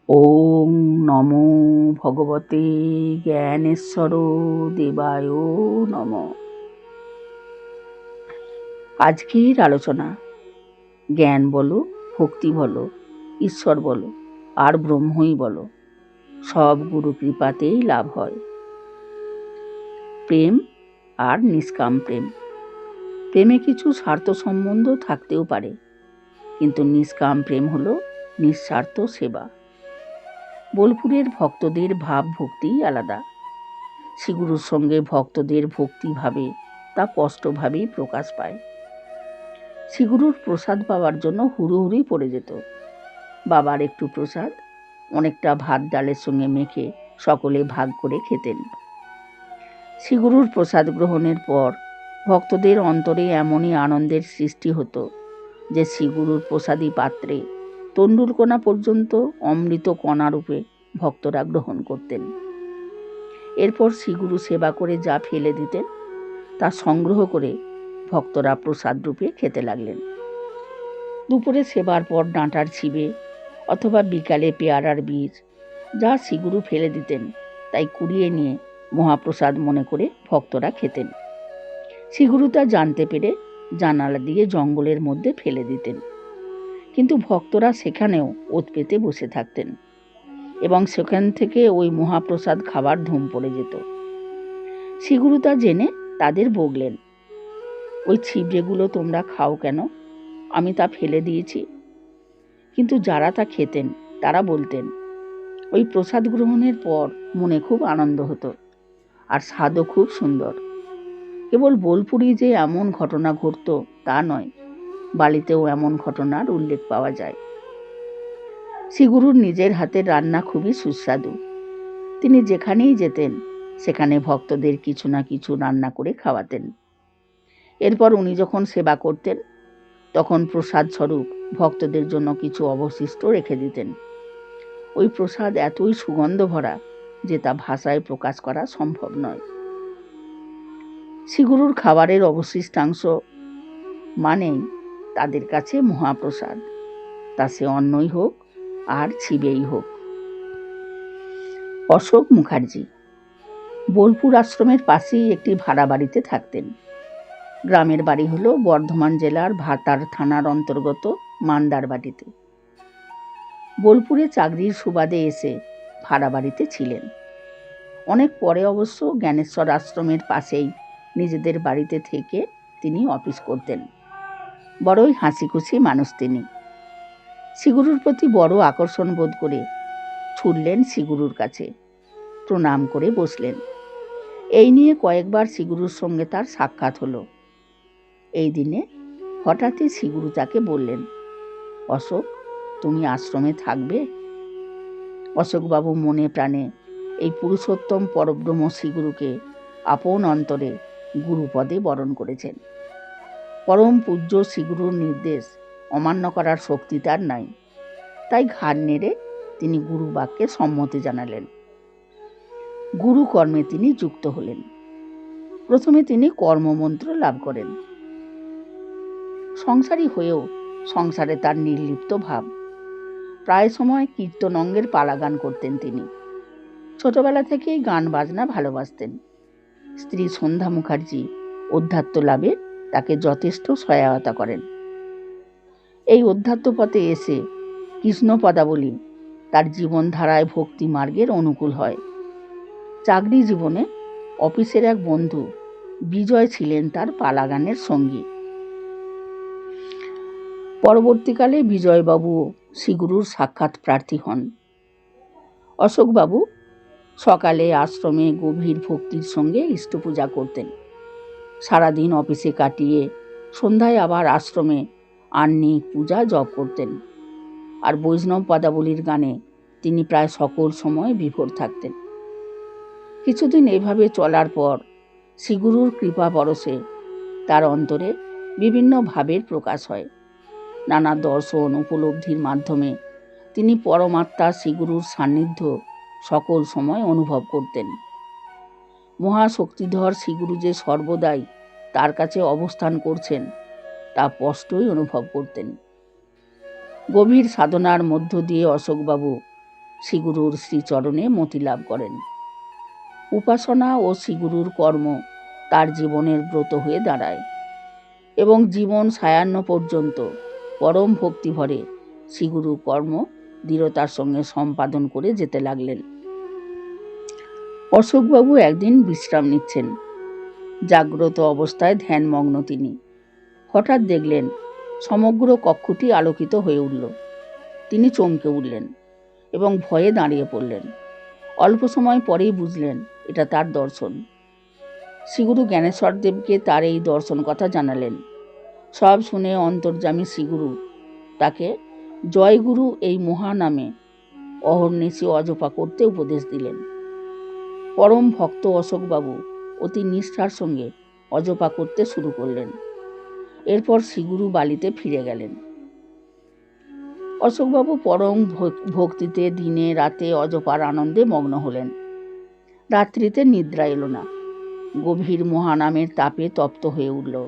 ওং নমো ভগবতে জ্ঞানেশ্বর দেবায় নমঃ। আজকের আলোচনা জ্ঞান বলো, ভক্তি বলো, ঈশ্বর বলো আর ব্রহ্মই বলো, সব গুরু কৃপাতেই লাভ হয়। প্রেম আর নিষ্কাম প্রেম। প্রেমে কিছু স্বার্থ সম্বন্ধ থাকতেও পারে, কিন্তু নিষ্কাম প্রেম হলো নিঃস্বার্থ সেবা। বোলপুরের ভক্তদের ভাব ভক্তি আলাদা। শ্রীগুরুর সঙ্গে ভক্তদের ভক্তিভাবে তা স্পষ্টভাবেই প্রকাশ পায়। শ্রীগুরুর প্রসাদ পাওয়ার জন্য হুড়োহুড়ি পড়ে যেত। বাবার একটু প্রসাদ অনেকটা ভাত ডালের সঙ্গে মেখে সকলে ভাগ করে খেতেন। শ্রীগুরুর প্রসাদ গ্রহণের পর ভক্তদের অন্তরে এমনই আনন্দের সৃষ্টি হতো যে শ্রীগুরুর প্রসাদী পাত্রে তণ্ডুলকণা পর্যন্ত অমৃত কণারূপে ভক্তরা গ্রহণ করতেন। এরপর শ্রীগুরু সেবা করে যা ফেলে দিতেন তা সংগ্রহ করে ভক্তরা প্রসাদ রূপে খেতে লাগলেন। দুপুরে সেবার পর ডাঁটার ছিবে অথবা বিকালে পেয়ারার বীজ যা শ্রীগুরু ফেলে দিতেন তাই কুড়িয়ে নিয়ে মহাপ্রসাদ মনে করে ভক্তরা খেতেন। শ্রীগুরু তা জানতে পেরে জানালা দিয়ে জঙ্গলের মধ্যে ফেলে দিতেন, কিন্তু ভক্তরা সেখানেও ওত পেতে বসে থাকতেন এবং সেখান থেকে ওই মহাপ্রসাদ খাবার ধুম পড়ে যেত। শ্রীগুরু তা জেনে তাদের বকলেন, ওই ছিবড়েগুলো তোমরা খাও কেন? আমি তা ফেলে দিয়েছি। কিন্তু যারা তা খেতেন তারা বলতেন, ওই প্রসাদ গ্রহণের পর মনে খুব আনন্দ হতো আর স্বাদও খুব সুন্দর। কেবল বোলপুরি যে এমন ঘটনা ঘটত তা নয়, বালিতেও এমন ঘটনার উল্লেখ পাওয়া যায়। শ্রীগুরুর নিজের হাতের রান্না খুবই সুস্বাদু। তিনি যেখানেই যেতেন সেখানে ভক্তদের কিছু না কিছু রান্না করে খাওয়াতেন। এরপর উনি যখন সেবা করতেন তখন প্রসাদ স্বরূপ ভক্তদের জন্য কিছু অবশিষ্ট রেখে দিতেন। ওই প্রসাদ এতই সুগন্ধ ভরা যে তা ভাষায় প্রকাশ করা সম্ভব নয়। শ্রীগুরুর খাবারের অবশিষ্টাংশ মানেই তাদের কাছে মহাপ্রসাদ, তা সে অন্নই হোক আর ছিবেই হোক। অশোক মুখার্জি বোলপুর আশ্রমের পাশেই একটি ভাড়া বাড়িতে থাকতেন। গ্রামের বাড়ি হলো বর্ধমান জেলার ভাতার থানার অন্তর্গত মান্দারবাটিতে। বোলপুরে চাকরির সুবাদে এসে ভাড়া বাড়িতে ছিলেন। অনেক পরে অবশ্য জ্ঞানেশ্বর আশ্রমের পাশেই নিজেদের বাড়িতে থেকে তিনি অফিস করতেন। বড়ই হাসিখুশি মানুষ তিনি। শ্রীগুরুর প্রতি বড় আকর্ষণ বোধ করে ছুটলেন শ্রীগুরুর কাছে, প্রণাম করে বসলেন। এই নিয়ে কয়েকবার শ্রীগুরুর সঙ্গে তার সাক্ষাৎ হলো। এই দিনে হঠাৎই শ্রীগুরু তাকে বললেন, অশোক, তুমি আশ্রমে থাকবে? অশোকবাবু মনে প্রাণে এই পুরুষোত্তম পরব্রহ্ম শ্রীগুরুকে আপন অন্তরে গুরুপদে বরণ করেছেন। পরম পূজ্য শ্রীগুরুর নির্দেশ অমান্য করার শক্তি তার নাই, তাই ঘাড় নেড়ে তিনি গুরু বাক্যে সম্মতি জানালেন। গুরু কর্মে তিনি যুক্ত হলেন। প্রথমে তিনি কর্মমন্ত্র লাভ করেন। সংসারী হয়েও সংসারে তার নির্লিপ্ত ভাব। প্রায় সময় কীর্তন অঙ্গের পালা গান করতেন তিনি। ছোটবেলা থেকেই গান বাজনা ভালোবাসতেন। স্ত্রী সন্ধ্যা মুখার্জি অধ্যাত্ম লাভে তাকে যথেষ্ট সহায়তা করেন। এই অধ্যাত্ম পথে এসে কৃষ্ণ পদাবলী তার জীবনধারায় ভক্তি মার্গের অনুকূল হয়। চাকরি জীবনে অফিসের এক বন্ধু বিজয় ছিলেন তার পালা গানের সঙ্গী। পরবর্তীকালে বিজয়বাবুও শ্রীগুরুর সাক্ষাৎ প্রার্থী হন। অশোকবাবু সকালে আশ্রমে গভীর ভক্তির সঙ্গে ইষ্টপূজা করতেন। সারাদিন অফিসে কাটিয়ে সন্ধ্যায় আবার আশ্রমে আহ্নিক পূজা জপ করতেন। আর বৈষ্ণব পদাবলীর গানে তিনি প্রায় সকল সময় বিভোর থাকতেন। কিছুদিন এভাবে চলার পর শ্রীগুরুর কৃপা পরশে তার অন্তরে বিভিন্ন ভাবের প্রকাশ হয়। নানা দর্শন উপলব্ধির মাধ্যমে তিনি পরমাত্মা শ্রীগুরুর সান্নিধ্য সকল সময় অনুভব করতেন। মহাশক্তিধর শ্রীগুরু যে সর্বদাই তার কাছে অবস্থান করছেন তা স্পষ্টই অনুভব করতেন। গভীর সাধনার মধ্য দিয়ে অশোকবাবু শ্রীগুরুর শ্রীচরণে মতি লাভ করেন। উপাসনা ও শ্রীগুরুর কর্ম তার জীবনের ব্রত হয়ে দাঁড়ায় এবং জীবন সায়ান্ন পর্যন্ত পরম ভক্তিভরে শ্রীগুরু কর্ম দৃঢ়তার সঙ্গে সম্পাদন করে যেতে লাগলেন। অশোকবাবু একদিন বিশ্রাম নিচ্ছেন। জাগ্রত অবস্থায় ধ্যানমগ্ন তিনি। হঠাৎ দেখলেন সমগ্র কক্ষটি আলোকিত হয়ে উঠল। তিনি চমকে উঠলেন এবং ভয়ে দাঁড়িয়ে পড়লেন। অল্প সময় পরেই বুঝলেন এটা তার দর্শন। শ্রীগুরু জ্ঞানেশ্বর দেবকে তার এই দর্শন কথা জানালেন। সব শুনে অন্তর্যামী শ্রীগুরু তাকে জয়গুরু এই মহানামে অহর্নিশি অজপা করতে উপদেশ দিলেন। পরম ভক্ত অশোকবাবু অতি নিষ্ঠার সঙ্গে অজপা করতে শুরু করলেন। এরপর শ্রীগুরু বালিতে ফিরে গেলেন। অশোকবাবু পরম ভক্তিতে দিনে রাতে অজপার আনন্দে মগ্ন হলেন। রাত্রিতে নিদ্রা এলো না। গভীর মহানামের তাপে তপ্ত হয়ে উঠল।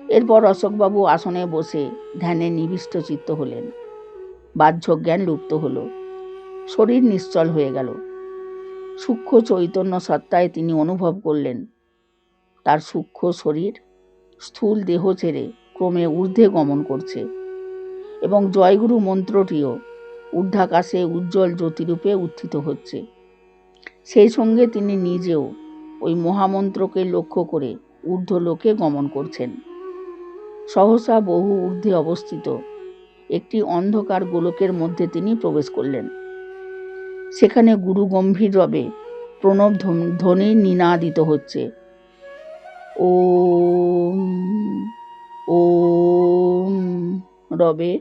এরপর অশোকবাবু আসনে বসে ধ্যানে নিবিষ্ট চিত্ত হলেন। বাহ্য জ্ঞান লুপ্ত হল। শরীর নিশ্চল হয়ে গেল। সূক্ষ্ম চৈতন্য সত্তায় তিনি অনুভব করলেন তার সূক্ষ্ম শরীর স্থূল দেহ ছেড়ে ক্রমে ঊর্ধ্বে গমন করছে এবং জয়গুরু মন্ত্রটিও ঊর্ধ্বাকাশে উজ্জ্বল জ্যোতিরূপে উত্থিত হচ্ছে। সেই সঙ্গে তিনি নিজেও ওই মহামন্ত্রকে লক্ষ্য করে ঊর্ধ্বলোকে গমন করছেন। সহসা বহু ঊর্ধ্বে অবস্থিত একটি অন্ধকার গোলকের মধ্যে তিনি প্রবেশ করলেন। সেখানে গুরু গম্ভীর রবে প্রণব ধ্বনি নিনাদিত হচ্ছে। ওম ওম রবে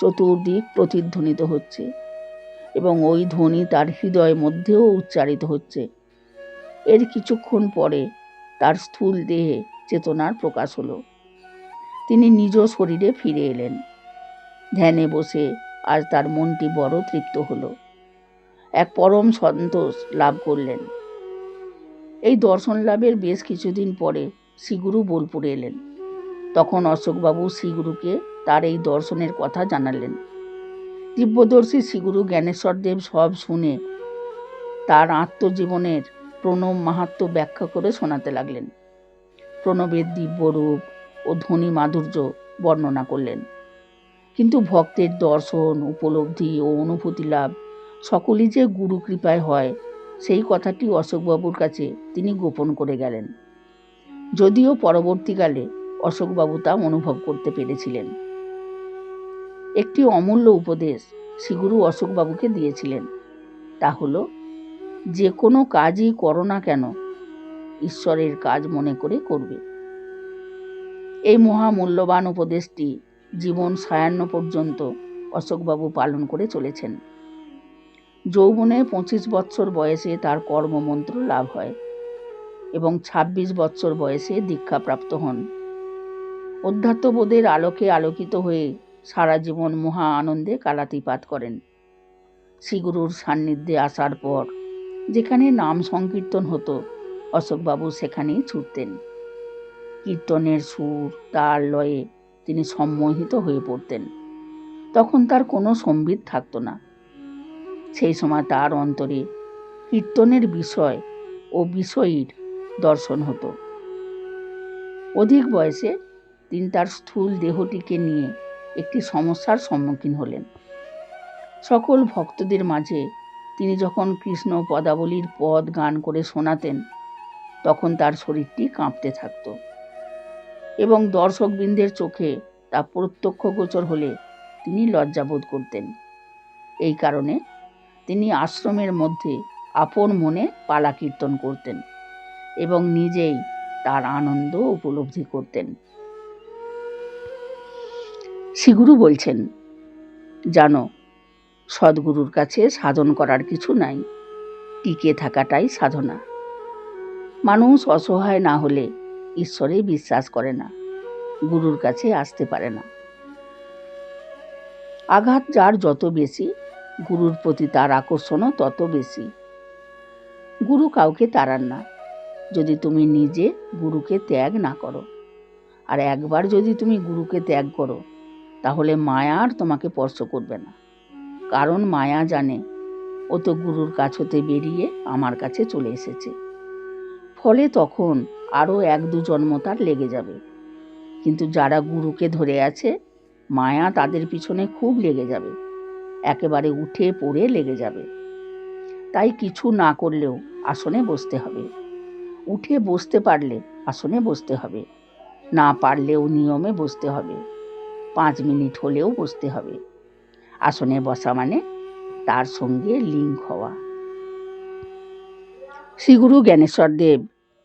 চতুর্দিক প্রতিধ্বনিত হচ্ছে এবং ওই ধ্বনি তার হৃদয় মধ্যেও উচ্চারিত হচ্ছে। এর কিছুক্ষণ পরে তার স্থূল দেহে চেতনার প্রকাশ হলো। তিনি নিজ শরীরে ফিরে এলেন। ধ্যানে বসে আজ তার মনটি বড় তৃপ্ত হলো। এক পরম সন্তোষ লাভ করলেন। এই দর্শন লাভের বেশ কিছুদিন পরে শ্রীগুরু বোলপুরে এলেন। তখন অশোকবাবু শ্রীগুরুকে তার এই দর্শনের কথা জানালেন। দিব্যদর্শী শ্রীগুরু জ্ঞানেশ্বর দেব সব শুনে তার আত্মজীবনের প্রণব মাহাত্ম্য ব্যাখ্যা করে শোনাতে লাগলেন। প্রণবের দিব্য রূপ ও ধ্বনি মাধুর্য বর্ণনা করলেন। কিন্তু ভক্তের দর্শন, উপলব্ধি ও অনুভূতি লাভ সকলই যে গুরু কৃপায় হয় সেই কথাটি অশোকবাবুর কাছে তিনি গোপন করে গেলেন। যদিও পরবর্তীকালে অশোকবাবু তা অনুভব করতে পেরেছিলেন। একটি অমূল্য উপদেশ শ্রীগুরু অশোকবাবুকে দিয়েছিলেন। তা হলো, যে কোনো কাজই করো না কেন ঈশ্বরের কাজ মনে করে করবে। এই মহামূল্যবান উপদেশটি জীবন সায়ান্ন পর্যন্ত অশোকবাবু পালন করে চলেছেন। যৌবনে 25 বৎসর বয়সে তার কর্মমন্ত্র লাভ হয় এবং 26 বৎসর বয়সে দীক্ষাপ্রাপ্ত হন। অধ্যাত্মবোধের আলোকে আলোকিত হয়ে সারা জীবন মহা আনন্দে কালাতিপাত করেন। শ্রীগুরুর সান্নিধ্যে আসার পর যেখানে নাম সংকীর্তন হতো অশোকবাবু সেখানেই ছুটতেন। কীর্তনের সুর তাল লয়ে তিনি সম্মোহিত হয়ে পড়তেন। তখন তার কোনো সম্বিত থাকতো না। সেই সময় তার অন্তরে কীর্তনের বিষয় ও বিষয়ীর দর্শন হতো। অধিক বয়সে তিনি তার স্থূল দেহটিকে নিয়ে একটি সমস্যার সম্মুখীন হলেন। সকল ভক্তদের মাঝে তিনি যখন কৃষ্ণ পদাবলীর পদ গান করে শোনাতেন তখন তার শরীরটি কাঁপতে থাকত এবং দর্শকবৃন্দের চোখে তা প্রত্যক্ষগোচর হলে তিনি লজ্জাবোধ করতেন। এই কারণে তিনি আশ্রমের মধ্যে আপন মনে পালা কীর্তন করতেন এবং নিজেই তার আনন্দ উপলব্ধি করতেন। শ্রীগুরু বলছেন, জানো, সদ্গুরুর কাছে সাধন করার কিছু নাই, টিকে থাকাটাই সাধনা। মানুষ অসহায় না হলে ঈশ্বরে বিশ্বাস করে না, গুরুর কাছে আসতে পারে না। আঘাত যার যত বেশি, গুরুর প্রতি তার আকর্ষণও তত বেশি। গুরু কাউকে তাড়ান না, যদি তুমি নিজে গুরুকে ত্যাগ না করো। আর একবার যদি তুমি গুরুকে ত্যাগ করো তাহলে মায়া আর তোমাকে স্পর্শ করবে না। কারণ মায়া জানে ও তো গুরুর কাছ হতে বেরিয়ে আমার কাছে চলে এসেছে। ফলে তখন আরও 1-2 জন্ম তার লেগে যাবে। কিন্তু যারা গুরুকে ধরে আছে, মায়া তাদের পিছনে খুব লেগে যাবে, একেবারে উঠে পড়ে লেগে যাবে। তাই কিছু না করলেও আসনে বসতে হবে। উঠে বসতে পারলে আসনে বসতে হবে, না পারলেও নিয়মে বসতে হবে। 5 মিনিট হলেও বসতে হবে। আসনে বসা মানে তার সঙ্গে লিঙ্ক হওয়া। শ্রীগুরু জ্ঞানেশ্বর দেব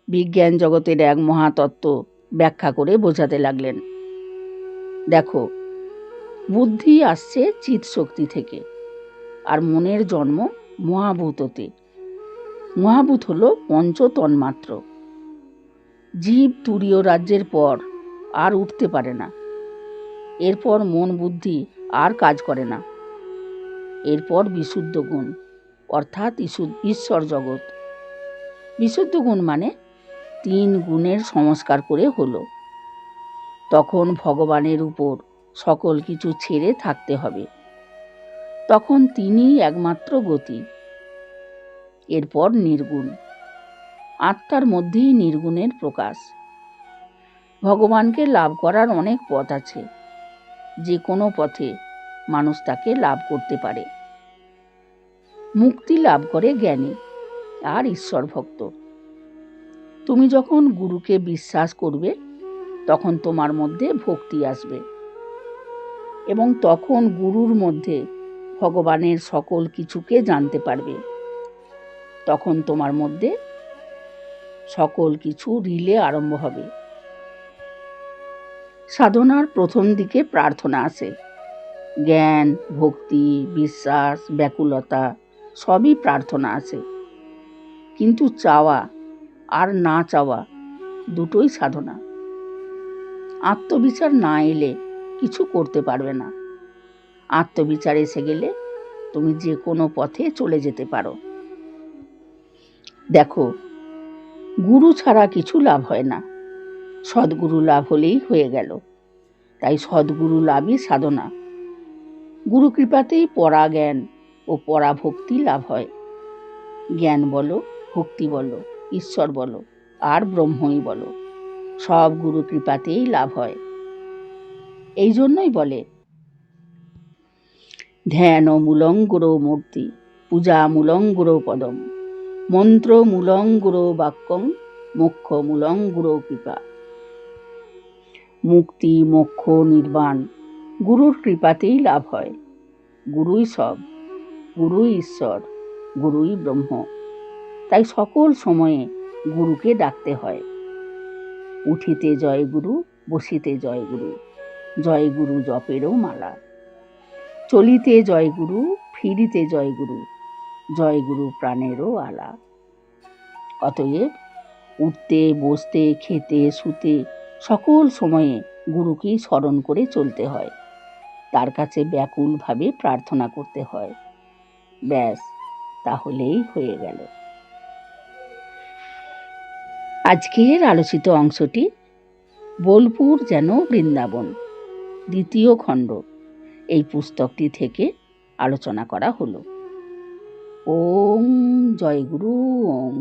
বিজ্ঞান জগতের এক মহাতত্ত্ব ব্যাখ্যা করে বোঝাতে লাগলেন। দেখো, বুদ্ধি আসছে চিৎ শক্তি থেকে, আর মনের জন্ম মহাভূততে। মহাভূত হলো পঞ্চতন্মাত্র। জীব তুরীয় রাজ্যের পর আর উঠতে পারে না। এরপর মন বুদ্ধি আর কাজ করে না। এরপর বিশুদ্ধ গুণ, অর্থাৎ ঈশ্বর জগৎ। বিশুদ্ধ গুণ মানে 3 গুণের সংস্কার করে হলো। তখন ভগবানের উপর সকল কিছু ছেড়ে থাকতে হবে। তখন তিনিই একমাত্র গতি। এরপর নির্গুণ। আত্মার মধ্যেই নির্গুণের প্রকাশ। ভগবানকে লাভ করার অনেক পথ আছে। যে কোনো পথে মানুষ তাকে লাভ করতে পারে। মুক্তি লাভ করে জ্ঞানী আর ঈশ্বর ভক্ত। তুমি যখন গুরুকে বিশ্বাস করবে, তখন তোমার মধ্যে ভক্তি আসবে, এবং তখন গুরুর মধ্যে ভগবানের সকল কিছুকে জানতে পারবে। তখন তোমার মধ্যে সকল কিছু রিলে আরম্ভ হবে। সাধনার প্রথম দিকে প্রার্থনা আসে। জ্ঞান, ভক্তি, বিশ্বাস, ব্যাকুলতা সবই প্রার্থনা আসে। কিন্তু চাওয়া আর না চাওয়া দুটোই সাধনা। আত্মবিচার না এলে কিছু করতে পারবে না। আত্মবিচার এসে গেলে তুমি যে কোনো পথে চলে যেতে পারো। দেখো, গুরু ছাড়া কিছু লাভ হয় না। সদ্গুরু লাভ হলেই হয়ে গেল। তাই সদ্গুরু লাভই সাধনা। গুরু কৃপাতেই পরা জ্ঞান ও পরা ভক্তি লাভ হয়। জ্ঞান বলো, ভক্তি বলো, ঈশ্বর বলো, আর ব্রহ্মই বলো, সব গুরু কৃপাতেই লাভ হয়। এই জন্যই বলে, ধ্যান মূলং গুরো মূর্তি, পূজা মূলং গুরো পদম, মন্ত্র মূলং গুরো বাক্যং, মোক্ষ মূলং গুরো কৃপা। মুক্তি, মোক্ষ, নির্বাণ গুরুর কৃপাতেই লাভ হয়। গুরুই সব, গুরুই ঈশ্বর, গুরুই ব্রহ্ম। তাই সকল সময়ে গুরুকে ডাকতে হয়। উঠিতে জয় গুরু, বসিতে জয় গুরু, জয় গুরু জপেরও মালা। চলিতে জয় গুরু, ফিরিতে জয় গুরু, জয় গুরু প্রাণেরও আলা। অতএব উঠতে, বসতে, খেতে, শুতে সকল সময়ে গুরুকেই স্মরণ করে চলতে হয়। তার কাছে ব্যাকুলভাবে প্রার্থনা করতে হয়। ব্যাস, তাহলেই হয়ে গেল। আজকের আলোচিত অংশটি বোলপুর যেন বৃন্দাবন, 2য় খণ্ড, এই পুস্তকটি থেকে আলোচনা করা হলো। ওম জয় গুরু। ওম।